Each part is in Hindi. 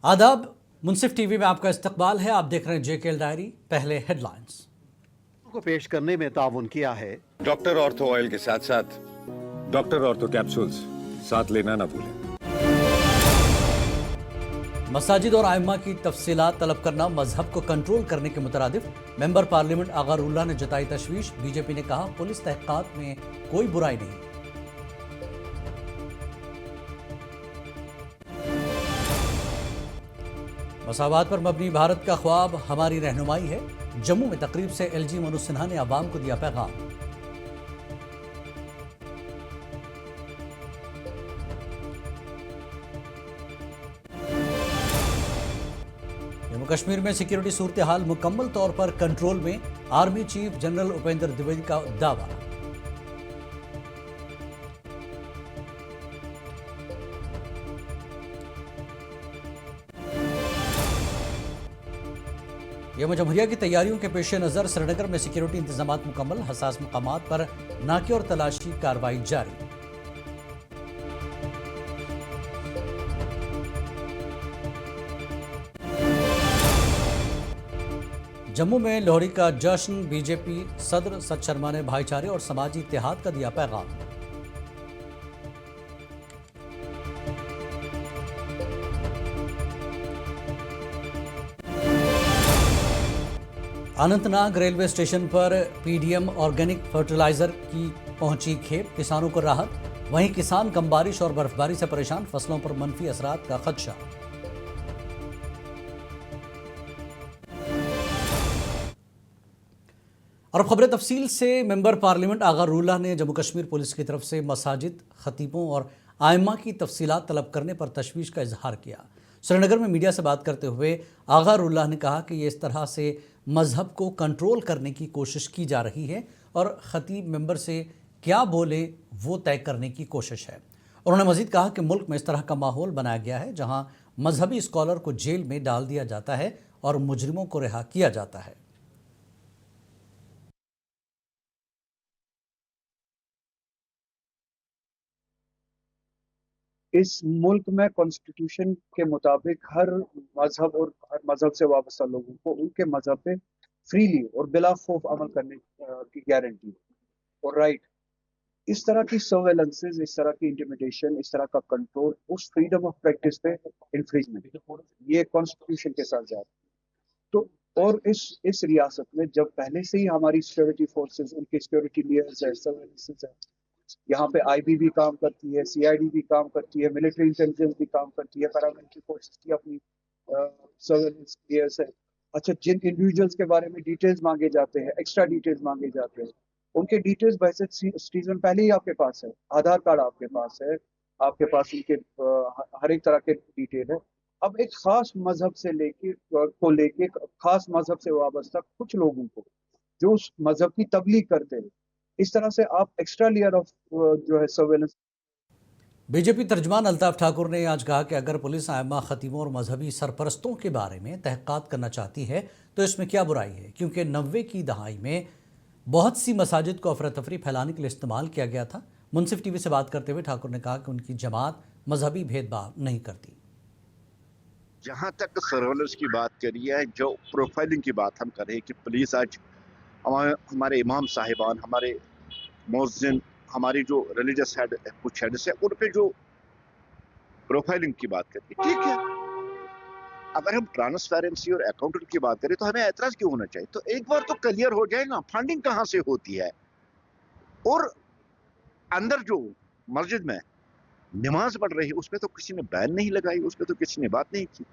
आदाब। मुंसिफ टीवी में आपका इस्तकबाल है। आप देख रहे हैं जेकेएल डायरी। पहले हेडलाइंस को पेश करने में ताउन किया है डॉक्टर ऑर्थो ऑयल के साथ साथ डॉक्टर ऑर्थो कैप्सूल्स साथ लेना ना भूलें। मसाजिद और आइम्मा की तफसीलात तलब करना मजहब को कंट्रोल करने के मुतरादिफ। मेंबर पार्लियामेंट अगरुल्लाह ने जताई तशवीश। बीजेपी ने कहा पुलिस तहकीकात में कोई बुराई नहीं। मसावात पर मबनी भारत का ख्वाब हमारी रहनुमाई है। जम्मू में तकरीब से एलजी मनोज सिन्हा ने अवाम को दिया पैगाम। जम्मू कश्मीर में सिक्योरिटी सूरत हाल मुकम्मल तौर पर कंट्रोल में। Army chief general Upendra Dwivedi का दावा। यौम जमहूरिया की तैयारियों के पेश नज़र श्रीनगर में सिक्योरिटी इंतजामात मुकम्मल। हसास मुकामात पर नाके और तलाशी कार्रवाई जारी। जम्मू में लोहड़ी का जश्न। बीजेपी सदर सत शर्मा ने भाईचारे और समाजी इत्तेहाद का दिया पैगाम। अनंतनाग रेलवे स्टेशन पर पीडीएम ऑर्गेनिक फर्टिलाइजर की पहुंची खेप। किसानों को राहत। वहीं किसान कम बारिश और बर्फबारी से परेशान। फसलों पर मनफी असरात का खदशा। और खबरें तफसील से। मेंबर पार्लियामेंट अगरुल्लाह ने जम्मू कश्मीर पुलिस की तरफ से मसाजिद, खतीबों और आइम्मा की तफसीलात तलब करने पर तशवीश का इजहार किया। श्रीनगर में मीडिया से बात करते हुए अगरुल्लाह ने कहा कि ये इस तरह से मजहब को कंट्रोल करने की कोशिश की जा रही है और खतीब मेंबर से क्या बोले वो तय करने की कोशिश है। उन्होंने मजीद कहा कि मुल्क में इस तरह का माहौल बनाया गया है जहां मजहबी स्कॉलर को जेल में डाल दिया जाता है और मुजरिमों को रिहा किया जाता है। इस मुल्क में कॉन्स्टिट्यूशन के मुताबिक हर मजहब और हर मजहब से वाबस्ता लोगों को उनके मजहब पे फ्रीली और बिला खौफ अमल करने की गारंटी और राइट। इस तरह की सर्वेलेंसेज, इस तरह की इंटिमिडेशन, इस तरह का कंट्रोल उस फ्रीडम ऑफ प्रैक्टिस पे इन्फ्रिजमेंट, ये कॉन्स्टिट्यूशन के साथ जाता है। तो और इस रियासत में जब पहले से ही हमारी सिक्योरिटी फोर्सेस, उनके सिक्योरिटी लेयर्स है, सर्वेलेंसेज है, यहाँ पे आईबी भी काम करती है, सीआईडी भी काम करती है, मिलिट्री इंटेलिजेंस भी काम करती है, पैरामिलिट्री फोर्सेस की अपनी सर्वेलेंस लेयर्स है। अच्छा, जिन इंडिविजुअल्स के बारे में डिटेल्स मांगे जाते हैं, एक्स्ट्रा डिटेल्स मांगे जाते हैं, उनके डिटेल्स वैसे सिटीजन पहले ही आपके पास है। आधार कार्ड आपके पास है, आपके पास उनके हर एक तरह के डिटेल है। अब एक खास मजहब से लेके खास मजहब से वाबस्ता कुछ लोगों को जो उस मजहब की तबलीग करते हैं, इस तरह से आप एक्स्ट्रा लेयर ऑफ जो है सर्वेलेंस। बीजेपी तर्जमान अल्ताफ ठाकुर ने आज कहा कि अगर पुलिस आइम्मा, खतीबों और मजहबी सरपरस्तों के बारे में तहक़ीक़ात करना चाहती है तो इसमें क्या बुराई है, क्योंकि 90 की दहाई में बहुत सी मसाजिद को अफरा तफरी फैलाने के लिए इस्तेमाल किया गया था। मुंसिफ टीवी से बात करते हुए ठाकुर ने कहा कि उनकी जमात मजहबी भेदभाव नहीं करती। जहाँ तक सर्वेलेंस की बात करी है, जो प्रोफाइलिंग की बात हम कर रहे हैं कि पुलिस आज हमारे इमाम साहिबान, हमारे मुअज्जिन, हमारी जो रिलीजियस हेड कुछ हेड्स है, उन पे जो प्रोफाइलिंग की बात करती है, ठीक है। अगर हम ट्रांसपेरेंसी और अकाउंटेंट की बात करें तो हमें एतराज क्यों होना चाहिए? तो एक बार तो क्लियर हो जाए ना, फंडिंग कहाँ से होती है। और अंदर जो मस्जिद में नमाज पढ़ रही है उसमें तो किसी ने बैन नहीं लगाई, उसमें तो किसी ने बात नहीं की।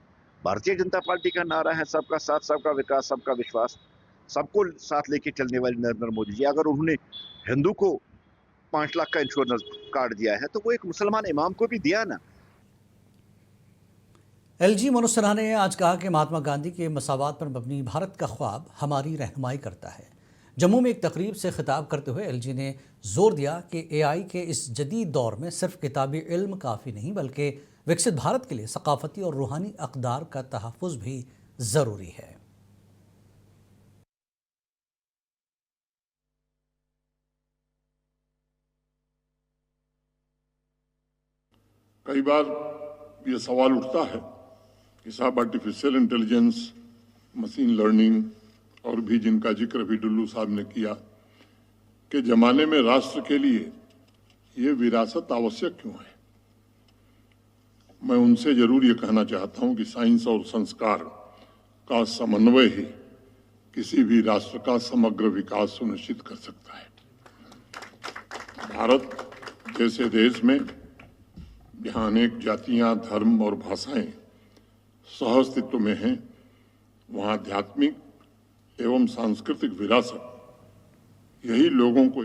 भारतीय जनता पार्टी का नारा है सबका साथ, सबका विकास, सबका विश्वास। सबको साथ लेके चलने वाले नरेंद्र मोदी जी, अगर उन्होंने हिंदू को 5 लाख का इंश्योरेंस कार्ड दिया है तो वो एक मुसलमान इमाम को भी दिया ना। एलजी मनोज सिन्हा ने आज कहा कि महात्मा गांधी के मसावात पर मबनी भारत का ख्वाब हमारी रहनुमाई करता है। जम्मू में एक तकरीब से खिताब करते हुए एलजी ने जोर दिया कि एआई के इस जदीद दौर में सिर्फ किताबी इल्म काफ़ी नहीं, बल्कि विकसित भारत के लिए सकाफती और रूहानी अक़दार का तहफ़्फ़ुज़ भी ज़रूरी है। कई बार ये सवाल उठता है कि साहब आर्टिफिशियल इंटेलिजेंस, मशीन लर्निंग और भी जिनका जिक्र भी डुल्लू साहब ने किया कि जमाने में राष्ट्र के लिए ये विरासत आवश्यक क्यों है। मैं उनसे जरूर ये कहना चाहता हूं कि साइंस और संस्कार का समन्वय ही किसी भी राष्ट्र का समग्र विकास सुनिश्चित कर सकता है। भारत जैसे देश में जहां अनेक जातियां, धर्म और भाषाएं सहअस्तित्व में हैं, वहां आध्यात्मिक एवं सांस्कृतिक विरासत यही लोगों को।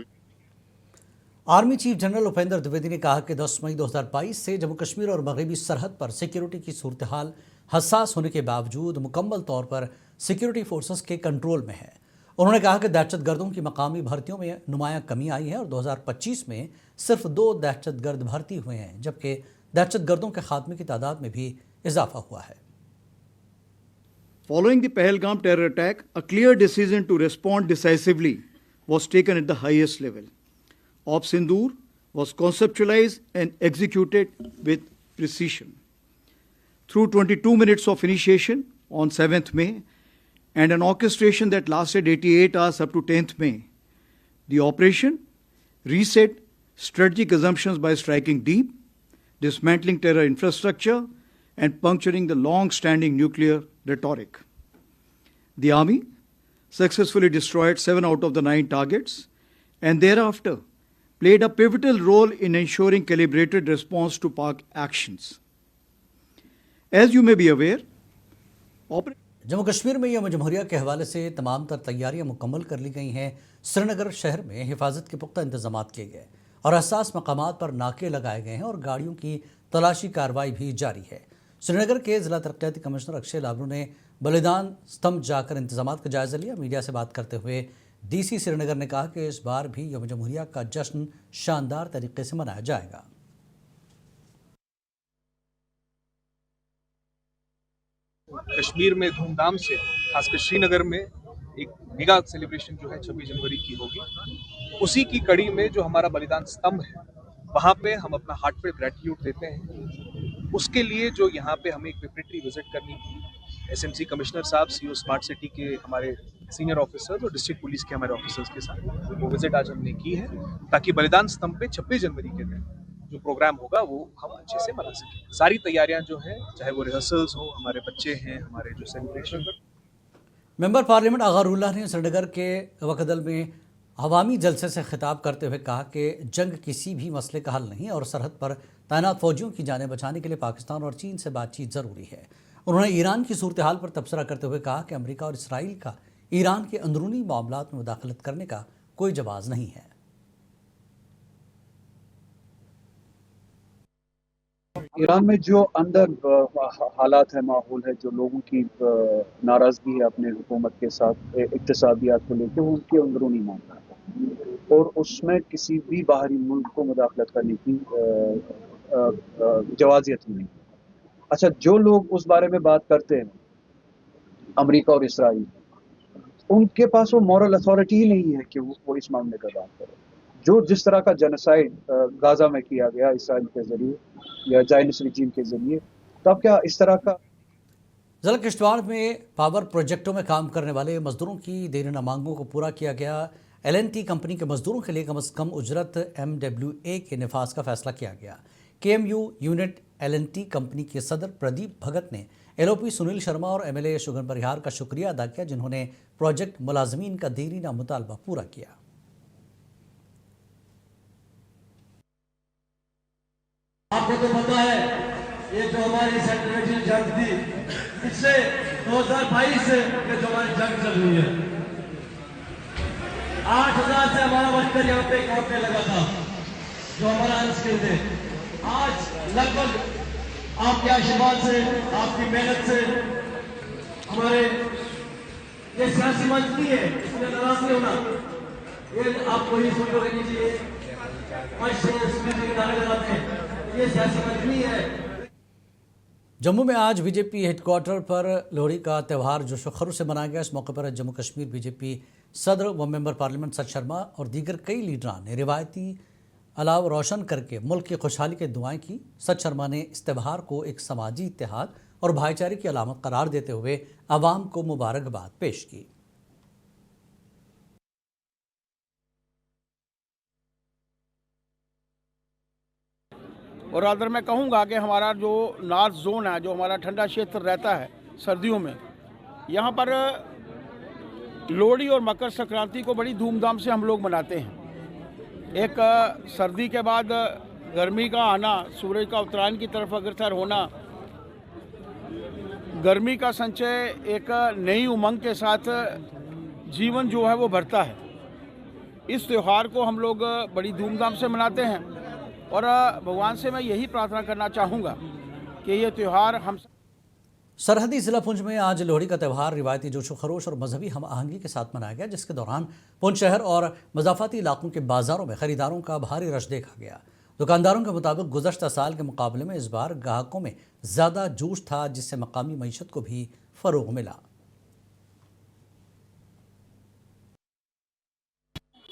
Army chief general Upendra Dwivedi ने कहा कि 10 मई 2022 से जम्मू कश्मीर और मगरबी सरहद पर सिक्योरिटी की सूरत हाल हसास होने के बावजूद मुकम्मल तौर पर सिक्योरिटी फोर्सेस के कंट्रोल में है। उन्होंने कहा कि दहशतगर्दों की मकामी भर्तियों में नुमायां कमी आई है और 2025 में सिर्फ 2 दहशतगर्द भर्ती हुए हैं, जबकि दहशतगर्दों के खात्मे की तादाद में भी इजाफा हुआ है। Following the Pahalgam terror attack, a clear decision to respond decisively was taken at the highest level. Ops Sindoor was conceptualized and executed with precision. Through 22 minutes of initiation on 7th May and an orchestration that lasted 88 hours up to 10th May, the operation reset strategic assumptions by striking deep, dismantling terror infrastructure, and puncturing the long-standing nuclear rhetoric. The Army successfully destroyed 7 out of the 9 targets and thereafter played a pivotal role in ensuring calibrated response to Pak actions. As you may be aware, Jammu Kashmir में यौम जमहूरिया के हवाले से तमाम तर तैयारियां मुकम्मल कर ली गई हैं। श्रीनगर शहर में हिफाजत के पुख्ता इंतजाम किए गए और हसास मकामात पर नाके लगाए गए हैं और गाड़ियों की तलाशी कार्रवाई भी जारी है। श्रीनगर के जिला तरक्याती कमिश्नर अक्षय लाबरू ने बलिदान स्तंभ जाकर इंतजामात का जायजा लिया। मीडिया से बात करते हुए डीसी श्रीनगर ने कहा कि इस बार भी यौम जमहूरिया का जश्न शानदार तरीके से मनाया जाएगा। कश्मीर में धूमधाम से, खासकर श्रीनगर में एक मेगा सेलिब्रेशन जो है 26 जनवरी की होगी। उसी की कड़ी में जो हमारा बलिदान स्तंभ है, वहाँ पे हम अपना हार्टफेल ग्रेटिट्यूड देते हैं। उसके लिए जो यहाँ पे हमें एक प्रिपरेटरी विजिट करनी थी, एसएमसी कमिश्नर साहब, सीओ स्मार्ट सिटी के हमारे सीनियर ऑफिसर्स और डिस्ट्रिक्ट पुलिस के हमारे ऑफिसर्स के साथ वो विजिट आज हमने की है, ताकि बलिदान स्तंभ पे 26 जनवरी के दिन जो प्रोग्राम होगा वो हम अच्छे से मना सकें। सारी तैयारियां जो हैं, चाहे वो रिहर्सल्स हो, हमारे बच्चे हैं, हमारे जो सेलिब्रेशन। मेंबर पार्लियामेंट आगारुल्लाह ने श्रीनगर के वकदल में अवामी जलसे से खिताब करते हुए कहा कि जंग किसी भी मसले का हल नहीं और सरहद पर तैनात फौजियों की जानें बचाने के लिए पाकिस्तान और चीन से बातचीत ज़रूरी है। उन्होंने ईरान की सूरत हाल पर तबसरा करते हुए कहा कि अमेरिका और इसराइल का ईरान के अंदरूनी मामलात में मुदाखलत करने का कोई जवाज़ नहीं है। ईरान में जो अंदर हालात है, माहौल है, जो लोगों की नाराज़गी है अपने हुकूमत के साथ इक़्तिसादियात को लेकर, वो उनके अंदरूनी मामला है और उसमें किसी भी बाहरी मुल्क को मुदाखलत करने की जवाज़ियत नहीं। अच्छा, जो लोग उस बारे में बात करते हैं, अमेरिका और इसराइल, उनके पास वो मॉरल अथॉरिटी ही नहीं है कि वो इस मामले का बात करें। जो जिस तरह का जेनोसाइड गाजा में किया गया इसराइल के जरिए या जायनिस्ट रिजीम के जरिए, तब क्या इस तरह का। ज़िला किश्तवाड़ में पावर प्रोजेक्टों में काम करने वाले मजदूरों की देरीना मांगों को पूरा किया गया। LNT कंपनी के मजदूरों के लिए कम से कम उजरत MWA के निफाज का फैसला किया गया। KMU यूनिट LNT कंपनी के सदर प्रदीप भगत ने LOP सुनील शर्मा और MLA शुगन परिहार का शुक्रिया अदा किया, जिन्होंने प्रोजेक्ट मुलाजमीन का देरीना मुतालबा पूरा किया। आपको तो पता है, ये जो हमारी सेक्रेटरी जंग थी, इससे 2022 से ये जो हमारी जंग चल रही है, 8000 से हमारा वर्कर यहाँ पे काटने लगा था, जो हमारा अनस्किल थे। आज लगभग आपके आशीर्वाद से, आपकी मेहनत से हमारे ये सियासी मंच नहीं है, इसमें नाराज नहीं होना, ये आपको ही सुन लो लीजिए, ये सियासी मंच नहीं है। जम्मू में आज बीजेपी हेडक्वार्टर पर लोहड़ी का त्यौहार जोशो खरोश से मनाया गया। इस मौके पर जम्मू कश्मीर बीजेपी सदर व मेंबर पार्लियामेंट सच शर्मा और दीगर कई लीडरान ने रिवायती अलाव रोशन करके मुल्क की खुशहाली की दुआएं की। सच शर्मा ने इस त्यौहार को एक समाजी इत्तेहाद और भाईचारे की अलामत करार देते हुए आवाम को मुबारकबाद पेश की। और अगर मैं कहूँगा कि हमारा जो नॉर्थ जोन है, जो हमारा ठंडा क्षेत्र रहता है सर्दियों में, यहाँ पर लोहड़ी और मकर संक्रांति को बड़ी धूमधाम से हम लोग मनाते हैं। एक सर्दी के बाद गर्मी का आना, सूरज का उत्तरायण की तरफ अग्रसर होना, गर्मी का संचय, एक नई उमंग के साथ जीवन जो है वो बढ़ता है। इस त्यौहार को हम लोग बड़ी धूमधाम से मनाते हैं और भगवान से मैं यही प्रार्थना करना चाहूँगा कि ये त्यौहार हम। सरहदी जिला पुंछ में आज लोहड़ी का त्यौहार रिवायती जोशो खरोश और मजहबी हम आहंगी के साथ मनाया गया, जिसके दौरान पुंछ शहर और मजाफाती इलाकों के बाजारों में खरीदारों का भारी रश देखा गया। दुकानदारों के मुताबिक गुज़श्ता साल के मुकाबले में इस बार ग्राहकों में ज़्यादा जोश था, जिससे मकामी मईशत को भी फ़रोग़ मिला।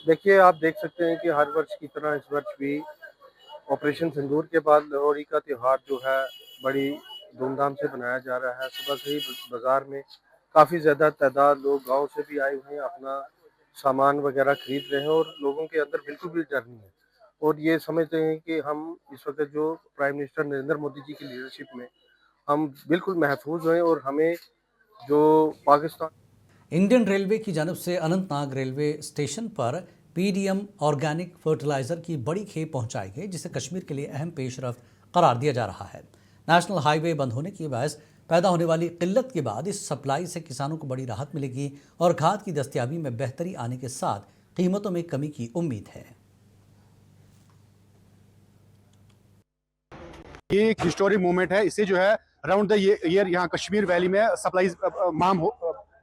देखिए, आप देख सकते हैं कि हर वर्ष की तरह इस वर्ष भी ऑपरेशन सिंदूर के बाद लोहड़ी का त्यौहार जो है बड़ी धूमधाम से मनाया जा रहा है। सुबह से ही बाजार में काफ़ी ज़्यादा तादाद लोग गांव से भी आए हुए हैं, अपना सामान वगैरह खरीद रहे हैं और लोगों के अंदर बिल्कुल भी डर नहीं है और ये समझते हैं कि हम इस वक्त जो प्राइम मिनिस्टर नरेंद्र मोदी जी की लीडरशिप में हम बिल्कुल महफूज हैं और हमें जो पाकिस्तान। इंडियन रेलवे की जानिब से अनंतनाग रेलवे स्टेशन पर पीडीएम ऑर्गेनिक फर्टिलाइज़र की बड़ी खेप पहुंचाई गई, जिसे कश्मीर के लिए अहम पेशरफ्त करार दिया जा रहा है। नेशनल हाईवे बंद होने की बायस पैदा होने वाली किल्लत के बाद इस सप्लाई से किसानों को बड़ी राहत मिलेगी और खाद की दस्तयाबी में बेहतरी आने के साथ कीमतों में कमी की उम्मीद है। ये एक हिस्टोरिक मोमेंट है। इससे जो है अराउंड द ईयर यहाँ कश्मीर वैली में सप्लाई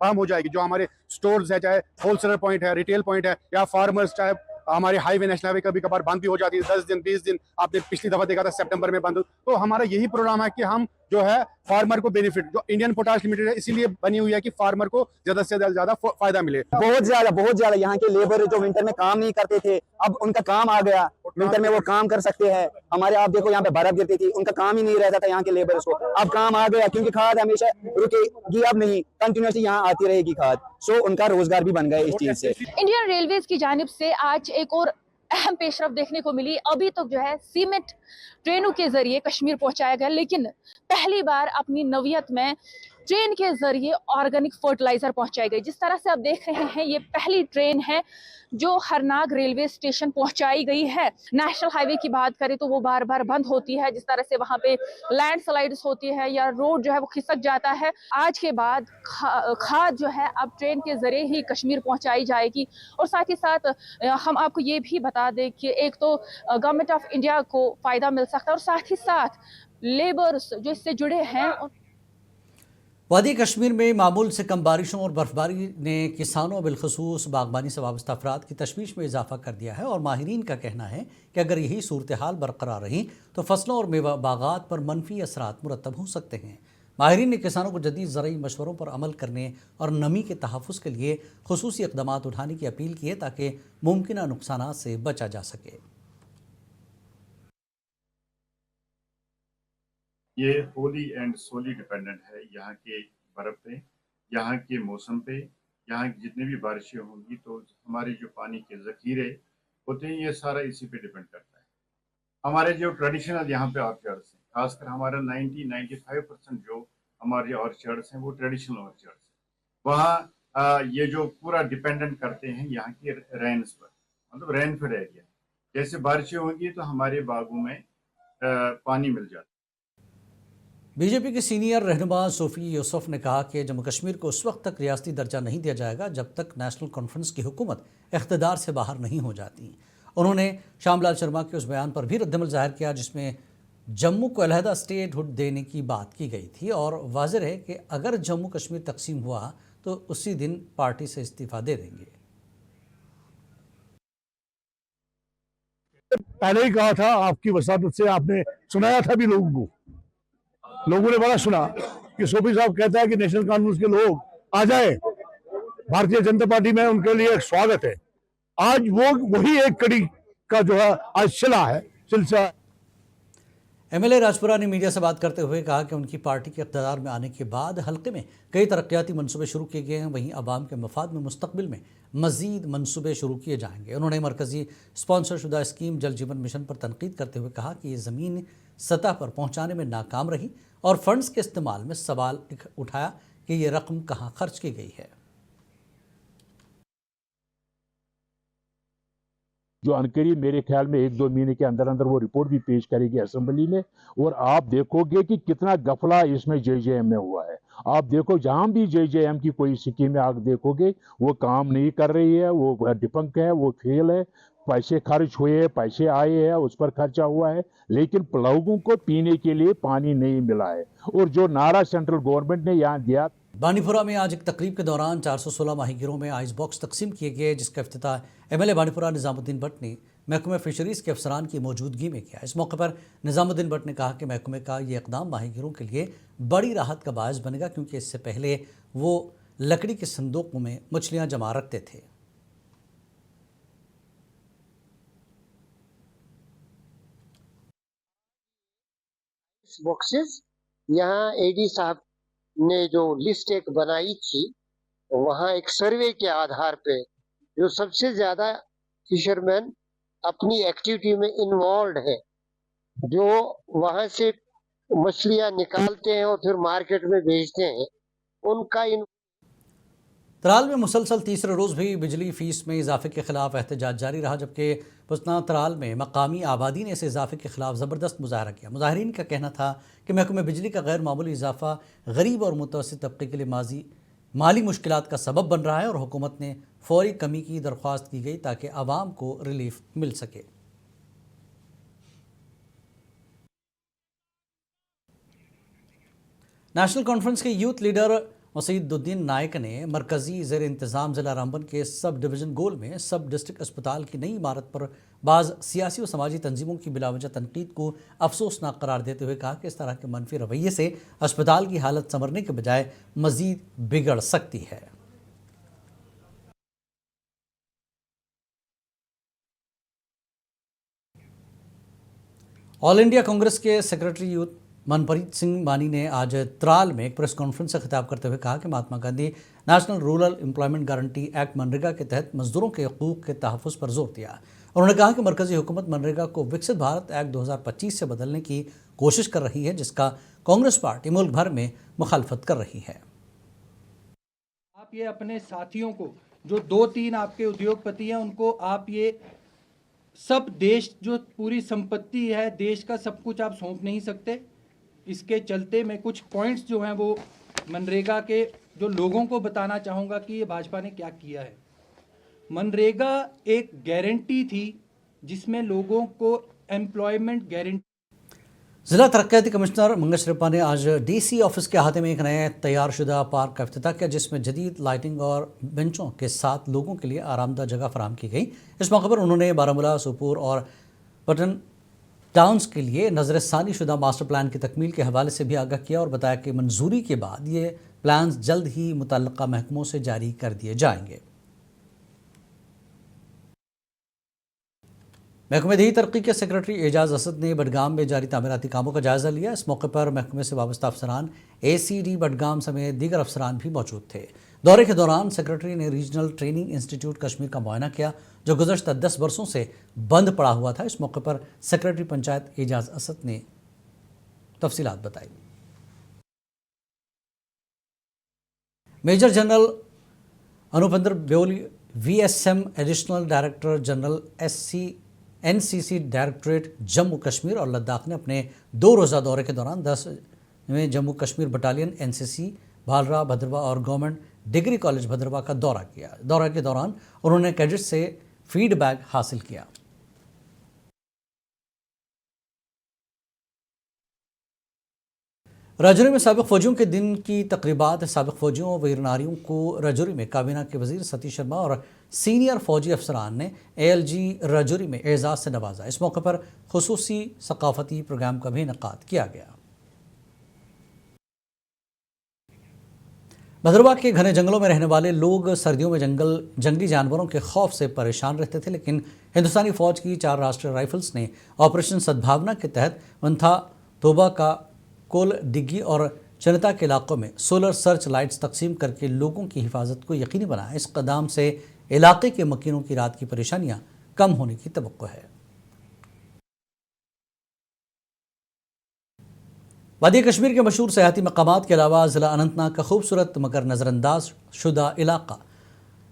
बाम हो जाएगी। जो हमारे स्टोर्स है, चाहे होलसेलर पॉइंट है, रिटेल पॉइंट है या फार्मर्स, चाहे हमारे हाईवे नेशनल हाईवे कभी कभार बंद भी हो जाती है 10 दिन 20 दिन। आपने पिछली दफा देखा था सितंबर में बंद। तो हमारा यही प्रोग्राम है कि हम जो है फार्मर को बेनिफिट, जो इंडियन पोटाश लिमिटेड है इसीलिए बनी हुई है कि फार्मर को ज्यादा से ज्यादा फायदा मिले। बहुत ज्यादा यहाँ के लेबर जो विंटर में काम नहीं करते थे, अब उनका काम आ गया, विंटर में वो काम कर सकते हैं। हमारे आप देखो यहाँ पे बर्फ गिरती थी, उनका काम ही नहीं रहता था यहाँ के लेबर को, अब काम आ गया क्योंकि खाद हमेशा रुकेगी अब नहीं, कंटिन्यूसली यहाँ आती रहेगी खाद। सो उनका रोजगार भी बन गया इस चीज से। इंडियन रेलवेज की जानिब से आज एक और अहम पेशरफ्त देखने को मिली। अभी तक जो है सीमेंट ट्रेनों के जरिए कश्मीर पहुंचाया गया, लेकिन पहली बार अपनी नवियत में ट्रेन के जरिए ऑर्गेनिक फर्टिलाइजर पहुंचाई गई। जिस तरह से आप देख रहे हैं, ये पहली ट्रेन है जो हरनाग रेलवे स्टेशन पहुंचाई गई है। नेशनल हाईवे की बात करें तो वो बार बार बंद होती है, जिस तरह से वहां पे लैंडस्लाइड्स होती है या रोड जो है वो खिसक जाता है। आज के बाद खाद जो है अब ट्रेन के जरिए ही कश्मीर पहुंचाई जाएगी। और साथ ही साथ हम आपको ये भी बता दें कि एक तो गवर्नमेंट ऑफ इंडिया को फायदा मिल सकता है और साथ ही साथ लेबर्स जो इससे जुड़े हैं। वादी कश्मीर में मामूल से कम बारिशों और बर्फबारी ने किसानों बिलखसूस बागबानी से वाबस्ता अफराद की तशवीश में इजाफा कर दिया है और माहिरीन का कहना है कि अगर यही सूरत हाल बरकरार रही तो फसलों और मेवा बागात पर मनफी असरात मुरतब हो सकते हैं। माहिरीन ने किसानों को जदीद ज़रई मशवरों पर अमल करने और नमी के तहफ़्फ़ुज़ के लिए खुसूसी इक़दामात उठाने की अपील की है ताकि मुमकिन नुकसानात से बचा जा सके। ये होली एंड सोली डिपेंडेंट है यहाँ के बर्फ पे, यहाँ के मौसम पे, यहाँ की जितनी भी बारिशें होंगी तो हमारे जो पानी के ज़ख़ीरे होते हैं ये सारा इसी पे डिपेंड करता है। हमारे जो ट्रेडिशनल यहाँ पे ऑर्चर्ड्स हैं, खासकर हमारा 90-95% जो हमारे ऑर्चर्ड्स हैं वो ट्रेडिशनल ऑर्चर्ड्स हैं। वहाँ ये जो पूरा डिपेंडेंट करते हैं यहाँ के रेन्स पर, मतलब रेनफेड एरिया। जैसे बारिशें होंगी तो हमारे बागों में पानी मिल जाता है। बीजेपी के सीनियर रहनुमा सूफी यूसुफ ने कहा कि जम्मू कश्मीर को उस वक्त तक रियासती दर्जा नहीं दिया जाएगा जब तक नेशनल कॉन्फ्रेंस की हुकूमत इख्तिदार से बाहर नहीं हो जाती। उन्होंने श्यामलाल शर्मा के उस बयान पर भी रद्दमल जाहिर किया जिसमें जम्मू को अलहदा स्टेटहुड देने की बात की गई थी और वाज़ेह है कि अगर जम्मू कश्मीर तकसीम हुआ तो उसी दिन पार्टी से इस्तीफा दे देंगे। पहले ही कहा था, आपकी वसादत से आपने सुनाया था भी लोगों ने बड़ा सुना कि सूफी साहब कहता है कि नेशनल कॉन्फ्रेंस के लोग आ जाए, भारतीय जनता पार्टी में उनके लिए स्वागत है। आज वो वही एक कड़ी का जो है आज सिलसिला एमएलए राजपुरा ने मीडिया से बात करते हुए कहा कि उनकी पार्टी के इक़्तिदार में आने के बाद हल्के में कई तरक्याती मनसूबे शुरू किए गए हैं, वहीं आवाम के मफाद में मुस्तकबिल में मज़ीद मनसूबे शुरू किए जाएंगे। उन्होंने मरकज़ी स्पॉन्सरशुदा स्कीम जल जीवन मिशन पर तनकीद करते हुए कहा कि ये ज़मीन सतह पर पहुँचाने में नाकाम रही और फंड्स के इस्तेमाल में सवाल उठाया कि ये रकम कहाँ खर्च की गई है। जो अनकरीब मेरे ख्याल में 1-2 महीने के अंदर अंदर वो रिपोर्ट भी पेश करेगी असेंबली में, और आप देखोगे कि कितना गफला इसमें जेजेएम में हुआ है। आप देखो जहां भी जेजेएम की कोई स्कीम आप देखोगे वो काम नहीं कर रही है, वो डिफंक है, वो फेल है। पैसे खर्च हुए, पैसे आए हैं, उस पर खर्चा हुआ है, लेकिन लोगों को पीने के लिए पानी नहीं मिला है। और जो नारा सेंट्रल गवर्नमेंट ने यहाँ दिया। बानीपुरा में आज एक तकरीब के दौरान 416 माहीगिरों में आइस बॉक्स तकसीम किए गए, जिसका इफ्तिताह एमएलए बानीपुरा निज़ामुद्दीन भट्ट ने महकमे फिशरीज़ के अफसरान की मौजूदगी में किया। इस मौके पर निज़ामुद्दीन भट्ट ने कहा कि महकमे का ये इक़दाम माहीगिरों के लिए बड़ी राहत का बायस बनेगा, क्योंकि इससे पहले वो लकड़ी के संदूकों में मछलियाँ जमा रखते थे। बॉक्सेस यहाँ एडी साहब ने जो लिस्ट एक बनाई थी, वहाँ एक सर्वे के आधार पे जो सबसे ज्यादा फिशरमैन अपनी एक्टिविटी में इन्वॉल्व है, जो वहाँ से मछलियाँ निकालते हैं और फिर मार्केट में बेचते हैं, उनका त्राल में मुसलसल तीसरे रोज़ भी बिजली फीस में इजाफे के खिलाफ एहतजाज जारी रहा, जबकि पुसना त्राल में मकामी आबादी ने इस इजाफे के खिलाफ ज़बरदस्त मुजाहरा किया। मुजाहरीन का कहना था कि महकमे बिजली का गैर मामूली इजाफा गरीब और मुतवस्सित तबके के लिए माली मुश्किलात का सबब बन रहा है और हुकूमत ने फौरी कमी की दरख्वास्त की गई ताकि आवाम को रिलीफ मिल सके। नेशनल कॉन्फ्रेंस के यूथ लीडर मसीदुद्दीन नायक ने मरकज़ी ज़ेर इंतज़ाम ज़िला रामबन के सब डिवीज़न गोल में सब डिस्ट्रिक्ट अस्पताल की नई इमारत पर बाज़ सियासी और समाजी तंजीमों की बिलावजह तनकीद को अफसोसनाक करार देते हुए कहा कि इस तरह के मनफी रवैये से अस्पताल की हालत संवरने के बजाय मज़ीद बिगड़ सकती है। ऑल इंडिया कांग्रेस के सेक्रेटरी यूथ मनप्रीत सिंह मानी ने आज त्राल में एक प्रेस कॉन्फ्रेंस से खिताब करते हुए कहा कि Mahatma Gandhi national rural employment guarantee act मनरेगा के तहत मजदूरों के हकूक़ के तहफ़्फ़ुज़ पर जोर दिया। उन्होंने कहा कि मरकज़ी हुकूमत मनरेगा को विकसित भारत एक्ट 2025 से बदलने की कोशिश कर रही है, जिसका कांग्रेस पार्टी मुल्क भर में मुखालफत कर रही है। आप ये अपने साथियों को, जो 2-3 आपके उद्योगपति हैं, उनको आप ये सब देश जो पूरी संपत्ति है देश का सब कुछ आप सौंप नहीं सकते। इसके चलते मैं कुछ पॉइंट्स जो हैं वो मनरेगा के जो लोगों को बताना चाहूँगा कि ये भाजपा ने क्या किया है। मनरेगा एक गारंटी थी जिसमें लोगों को एम्प्लॉयमेंट गारंटी। जिला तरक्याती कमिश्नर मंगेश रिप्पा ने आज डीसी ऑफिस के अहाते में एक नए तैयारशुदा पार्क का इफ्तिताह किया, जिसमें जदीद लाइटिंग और बेंचों के साथ लोगों के लिए आरामदा जगह फराहम की गई। इस मौके पर उन्होंने बारामूला, सोपोर और पटन टाउन्स के लिए नज़रसानी शुदा मास्टर प्लान की तकमील के हवाले से भी आगाह किया और बताया कि मंजूरी के बाद ये प्लान्स जल्द ही मुतल्लका महकमों से जारी कर दिए जाएंगे। महकमे दी तरक्की के सेक्रेटरी एजाज असद ने बडगाम में जारी तामीराती कामों का जायज़ा लिया। इस मौके पर महकमे से वाबस्ता अफसरान, ACD बडगाम समेत दीगर अफसरान भी मौजूद थे। दौरे के दौरान सेक्रेटरी ने रीजनल ट्रेनिंग इंस्टीट्यूट कश्मीर का मुआयना किया, जो गुज़श्ता 10 वर्षों से बंद पड़ा हुआ था। इस मौके पर सेक्रेटरी पंचायत एजाज असद ने तफसीलात बताई। Major general Anupendra Byoli, VSM additional director general NCC directorate Jammu Kashmir और लद्दाख ने अपने 2 रोज़ा दौरे के दौरान 10वें जम्मू कश्मीर बटालियन NCC भालरा भद्रवा और गवर्नमेंट डिग्री कॉलेज भद्रवा का दौरा किया। दौरे के दौरान उन्होंने कैडेट से फीडबैक हासिल किया। राजौरी में साबिक फौजियों के दिन की तकरीबात साबिक फौजियों वीर नारियों को राजौरी में काबीना के वजीर सतीश शर्मा और सीनियर फौजी अफसरान ने ALG राजौरी में एजाज़ से नवाजा। इस मौके पर खुसूसी सकाफती प्रोग्राम का भी इनेकाद किया गया। भद्रवा के घने जंगलों में रहने वाले लोग सर्दियों में जंगली जानवरों के खौफ से परेशान रहते थे, लेकिन हिंदुस्तानी फौज की 4 राष्ट्रीय राइफल्स ने ऑपरेशन सद्भावना के तहत तोबा का कोल डिग्गी और जनता के इलाकों में सोलर सर्च लाइट्स तकसीम करके लोगों की हिफाजत को यकीनी बनाया। इस कदम से इलाके के मकीनों की रात की परेशानियां कम होने की तवक्को है। वादी कश्मीर के मशहूर सयाहती मकामात के अलावा ज़िला अनंतनाग का खूबसूरत मगर नज़रअंदाज शुदा इलाका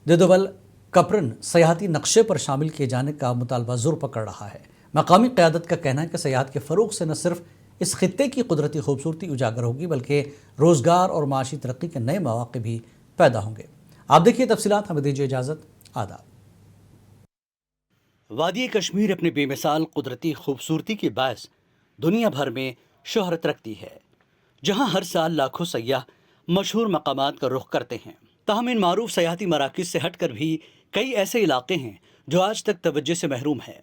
देदोबल कपरन सयाहती नक्शे पर शामिल किए जाने का मुतालबा जोर पकड़ रहा है। मकामी क़यादत का कहना है कि सयाहत के फ़रोग़ से न सिर्फ इस खित्ते की कुदरती खूबसूरती उजागर होगी बल्कि रोज़गार और माशी तरक्की के नए मौक़े भी पैदा होंगे। आप देखिए तफसीलात, हमें दीजिए इजाज़त। आदाब। वादी कश्मीर अपनी बेमिसाल कुदरती खूबसूरती के बायस दुनिया भर में शोहरत रखती है, जहाँ हर साल लाखों सयाह मशहूर मकामात का रुख करते हैं। ताहम इन मारूफ सयाहती मराकिज़ से हटकर भी कई ऐसे इलाके हैं जो आज तक तवज्जो से महरूम हैं।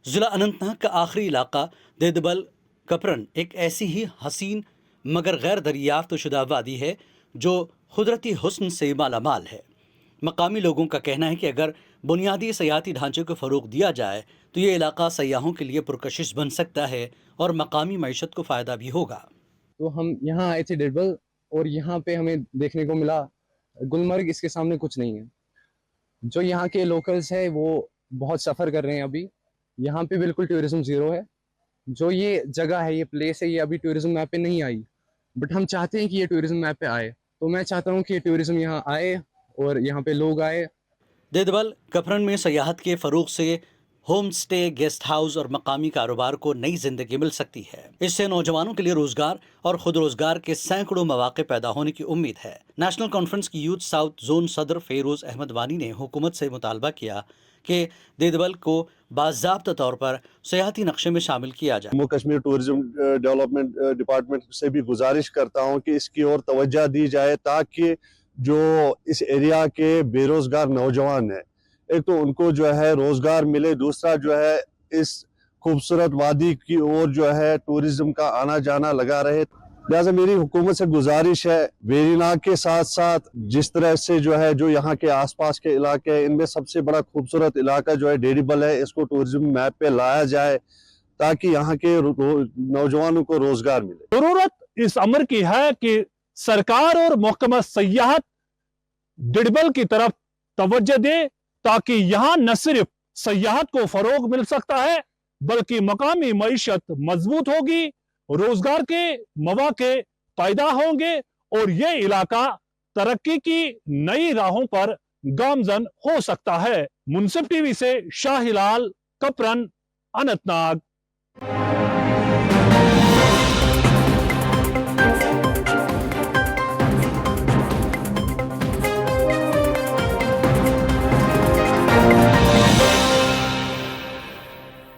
ज़िला अनंतनाग का आखिरी इलाका देदबल कपरन एक ऐसी ही हसीन मगर गैर दरियाफ्त शुदा वादी है जो कुदरती हुस्न से मालामाल है। मकामी लोगों का कहना है कि अगर बुनियादी सयाहती ढांचे को फ़रोग़ दिया जाए तो ये इलाका सयाहों के लिए पुरकशिश बन सकता है और मकामी मईशत को फ़ायदा भी होगा। तो हम यहाँ आए थे डेडबल और यहाँ पे हमें देखने को मिला गुलमर्ग इसके सामने कुछ नहीं है। जो यहाँ के लोकल्स है वो बहुत सफ़र कर रहे हैं। अभी यहाँ पे बिल्कुल टूरिज्म ज़ीरो है। जो ये जगह है, ये प्लेस है, ये अभी टूरिज्म मैप पे नहीं आई, बट हम चाहते हैं कि ये टूरिज्म मैप पे आए। तो मैं चाहता हूँ कि ये टूरिज्म यहाँ आए और यहाँ पे लोग आए। देदबल कपरन में सयाहत के फ़रोग़ से होम स्टे, गेस्ट हाउस और मकामी कारोबार को नई जिंदगी मिल सकती है। इससे नौजवानों के लिए रोजगार और खुद रोजगार के सैकड़ों मौके पैदा होने की उम्मीद है। नेशनल कॉन्फ्रेंस की यूथ साउथ जोन सदर फेरोज अहमद वानी ने हुकूमत से मुतालबा किया कि देदबल को बाज़ाब्ता तौर पर सयाहती नक्शे में शामिल किया जाए। Jammu Kashmir tourism development department से भी गुजारिश करता हूं कि इसकी ओर तवज्जो दी जाए ताकि जो इस एरिया के बेरोजगार नौजवान हैं, एक तो उनको जो है रोजगार मिले, दूसरा जो है इस खूबसूरत वादी की ओर जो है टूरिज्म का आना जाना लगा रहे। लिहाजा मेरी हुकूमत से गुजारिश है, वेरीनाग के साथ साथ जिस तरह से जो है जो यहाँ के आसपास के इलाके हैं, इनमें सबसे बड़ा खूबसूरत इलाका जो है डेडीबल है, इसको टूरिज्म मैप पे लाया जाए ताकि यहाँ के नौजवानों को रोजगार मिले। जरूरत इस अमर की है कि सरकार और महकमा सयाहत डेडीबल की तरफ तवज्जो दे ताकि यहाँ न सिर्फ सयाहत को फरोग मिल सकता है बल्कि मकामी मईशत मजबूत होगी, रोजगार के मौके पैदा होंगे और ये इलाका तरक्की की नई राहों पर गामजन हो सकता है। मुनसिफ टीवी से शाहिलाल, कपरन, अनंतनाग।